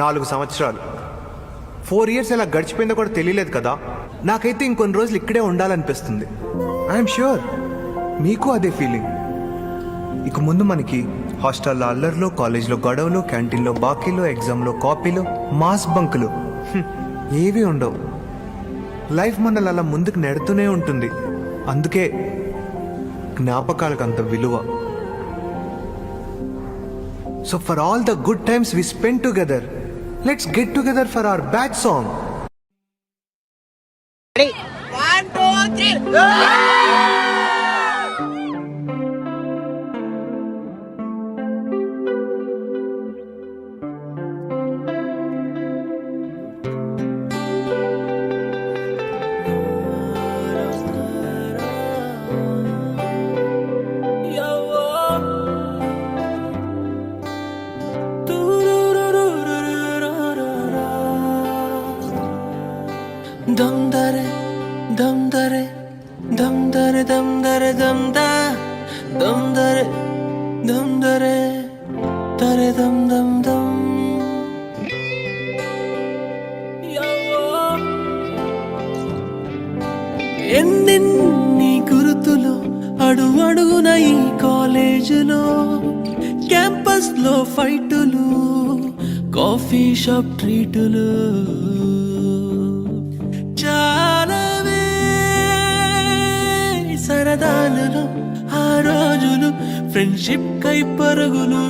4 సంవత్సరాలు 4 years ఎలా గడిచిపోయిందో కూడా తెలియలేదు కదా. నాకైతే ఇంకొన్ని రోజులు ఇక్కడే ఉండాలనిపిస్తుంది. ఐఎమ్ ష్యూర్ మీకు అదే ఫీలింగ్. ఇక ముందు మనకి హాస్టల్లో అల్లర్లు, కాలేజ్లో గొడవలు, క్యాంటీన్లో బాకీలు, ఎగ్జామ్లో కాపీలు, మాస్ బంకులు ఏవి ఉండవు. లైఫ్ మనల్ని అలా ముందుకు నెడుతూనే ఉంటుంది. అందుకే జ్ఞాపకాలకు అంత విలువ. So for all the good times we spend together, let's get together for our batch song. 1 2 3 dum dare dum dare dum dare dum dare dum da dum dare dare dum dum dum ఎన్నెన్ని గుర్తులు అడుగడుగున ఈ కాలేజీలో, campus లో ఫైటులు, coffee shop ట్రీటులు, చాలావే సరదాలు, ఆ రోజులు friendship కై పరుగులు.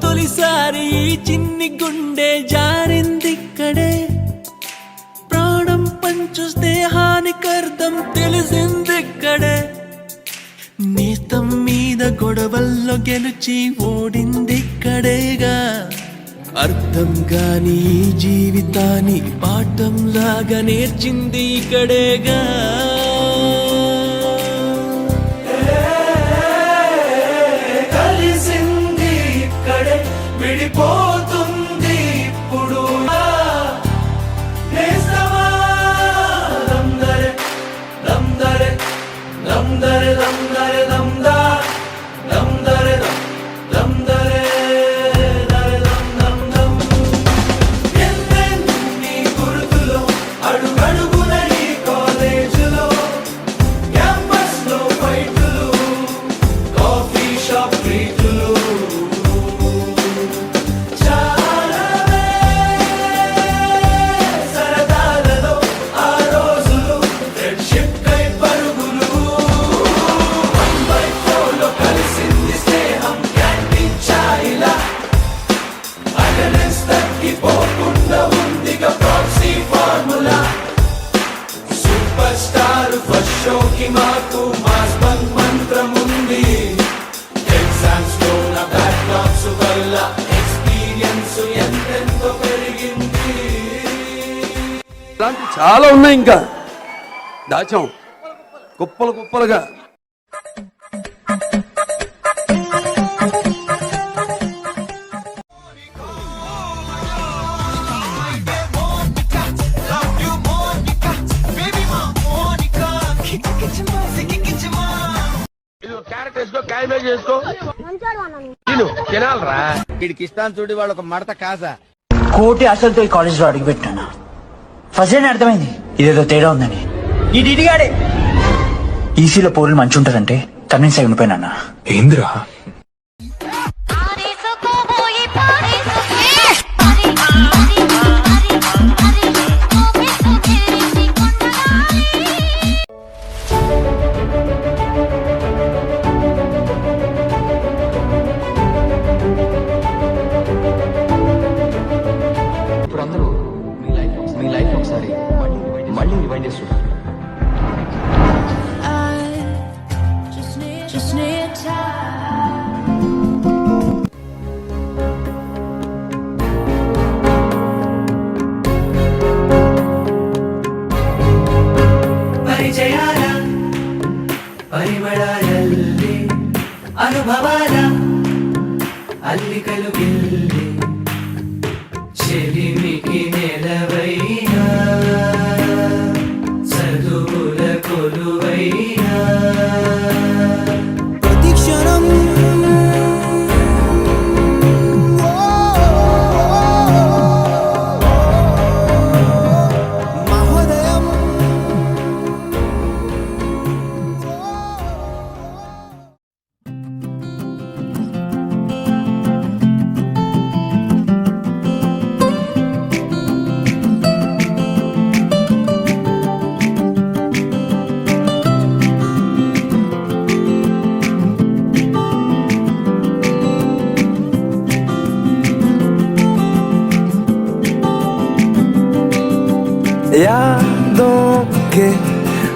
తొలిసారి చిన్ని గుండె జారిందిక్కడే, ప్రాణం పంచు స్నేహానికర్థం తెలిసిందిక్కడే, నేస్తం మీద గొడవల్లో గెలిచి ఓడిందిక్కడేగా, అర్థం కాని జీవితాన్ని పాఠం లాగా నేర్చింది ఇక్కడేగా. విడిపోతుంది ఇప్పుడు నేస్తమా, దమ్దరే దమ్దరే దమ్దరే దమ్దరే దమ్దా దమ్దరే దమ్దరే దరే దమ్ దమ్ దమ్. ఎన్నెన్ని గుర్తులో అడుగడుగున ఈ కాలేజీలో, క్యాంపస్ లో ఫైటులు, కాఫీ షాప్ ట్రీటులు, మాకు మాస్ బంక్ మంత్రముంది, ఎగ్జామ్స్ లో నా బ్యాక్లాగ్స్ వల్ల ఎక్స్పీరియన్స్ ఎంతెంతో పెరిగింది. ఇలాంటి చాలా ఉన్నాయి, ఇంకా దాచాం కుప్పలు కుప్పలుగా. ఇస్తాను చూడు, వాళ్ళు ఒక మడత కాసా కోటి అసలుతో ఈ కాలేజ్ లో అడిగిపెట్టాను. ఫస్ట్ డే అర్థమైంది ఇదేదో తేడా ఉందని. ఈ డిడిగాడే ఈసీలో పౌరులు మంచి ఉంటారంటే కన్విన్స్ అయి ఉండిపోయినా. ఏంద్రా మళ్ళీ రివైండ్ చేస్తున్నారు. ಪರಿಮಳದಲ್ಲಿ ಅನುಭವದ అల్లికలు గిల్లి చెలిమికి నెలవైనా చదువుల కొలువైనా ప్రతిక్షణం మహోదయం यादों के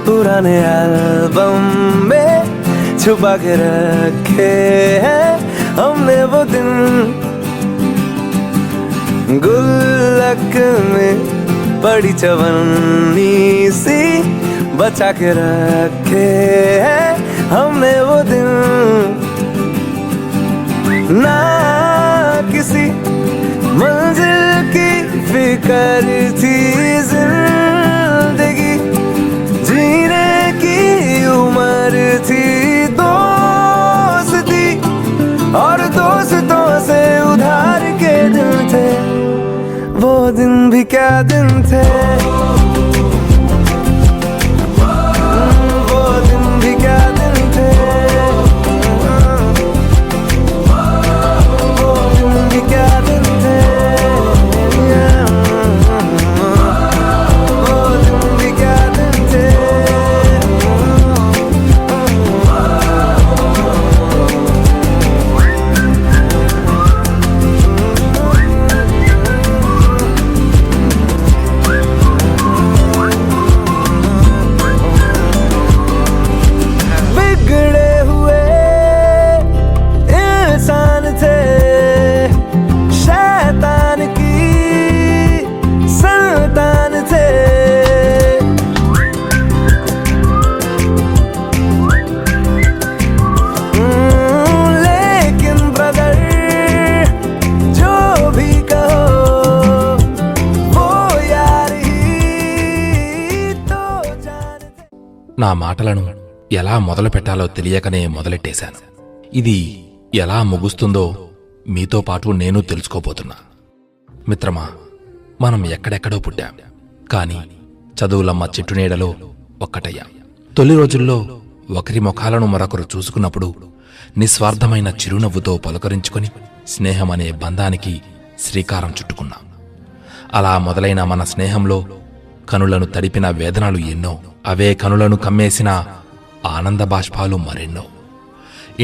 पुराने एल्बम में छुपा के रखे हैं हमने वो दिन गुल्लक में बड़ी चवन्नी सी बचा के रखे हैं हमने वो दिन ना किसी मंजिल की फिक्र थी जिंदगी जीने की उम्र थी दोस्ती और दोस्तों से उधार के दिन थे वो दिन भी क्या दिन थे वो दिन भी क्या दिन थे वो दिन भी क्या दिन थे वो दिन भी क्या दिन थे बिगड़े हुए इंसान थे शैतान की संतान थे लेकिन ब्रदर जो भी कहो वो यार ही तो जानते నా మాటలను ఎలా మొదలు పెట్టాలో తెలియకనే మొదలెట్టేశాను. ఇది ఎలా ముగుస్తుందో మీతో పాటు నేను తెలుసుకోబోతున్నా. మిత్రమా, మనం ఎక్కడెక్కడో పుట్టాం, కానీ చదువులమ్మ చెట్టు నీడలో ఒక్కటయ్యాం. తొలి రోజుల్లో ఒకరి ముఖాలను మరొకరు చూసుకున్నప్పుడు నిస్వార్థమైన చిరునవ్వుతో పలకరించుకొని స్నేహమనే బంధానికి శ్రీకారం చుట్టుకున్నాం. అలా మొదలైన మన స్నేహంలో కనులను తడిపిన వేదనలు ఎన్నో, అవే కనులను కమ్మేసిన ఆనంద బాష్పాలు మరెన్నో.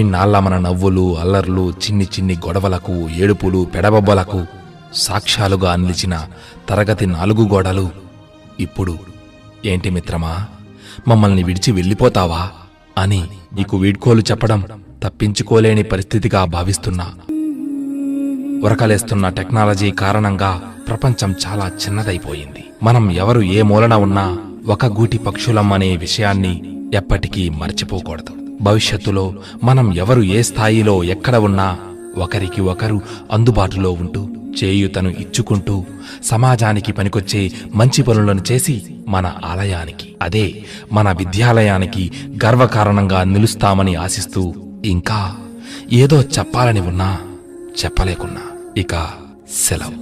ఇన్నాళ్ల మన నవ్వులు, అల్లర్లు, చిన్ని చిన్ని గొడవలకు, ఏడుపులు, పెడబొబ్బలకు సాక్ష్యాలుగా నిలిచిన తరగతి 4 గోడలు ఇప్పుడు ఏంటి మిత్రమా, మమ్మల్ని విడిచి వెళ్ళిపోతావా అని నీకు వీడ్కోలు చెప్పడం తప్పించుకోలేని పరిస్థితిగా భావిస్తున్నా. ఉరకలేస్తున్న టెక్నాలజీ కారణంగా ప్రపంచం చాలా చిన్నదైపోయింది. మనం ఎవరు ఏ మూలన ఉన్నా ఒక గూటి పక్షులమ్మనే విషయాన్ని ఎప్పటికీ మర్చిపోకూడదు. భవిష్యత్తులో మనం ఎవరు ఏ స్థాయిలో ఎక్కడ ఉన్నా ఒకరికి ఒకరు అందుబాటులో ఉంటూ చేయూతను ఇచ్చుకుంటూ సమాజానికి పనికొచ్చే మంచి పనులను చేసి మన ఆలయానికి, అదే మన విద్యాలయానికి గర్వకారణంగా నిలుస్తామని ఆశిస్తూ, ఇంకా ఏదో చెప్పాలని ఉన్నా చెప్పలేకున్నా ఇక సెలవు.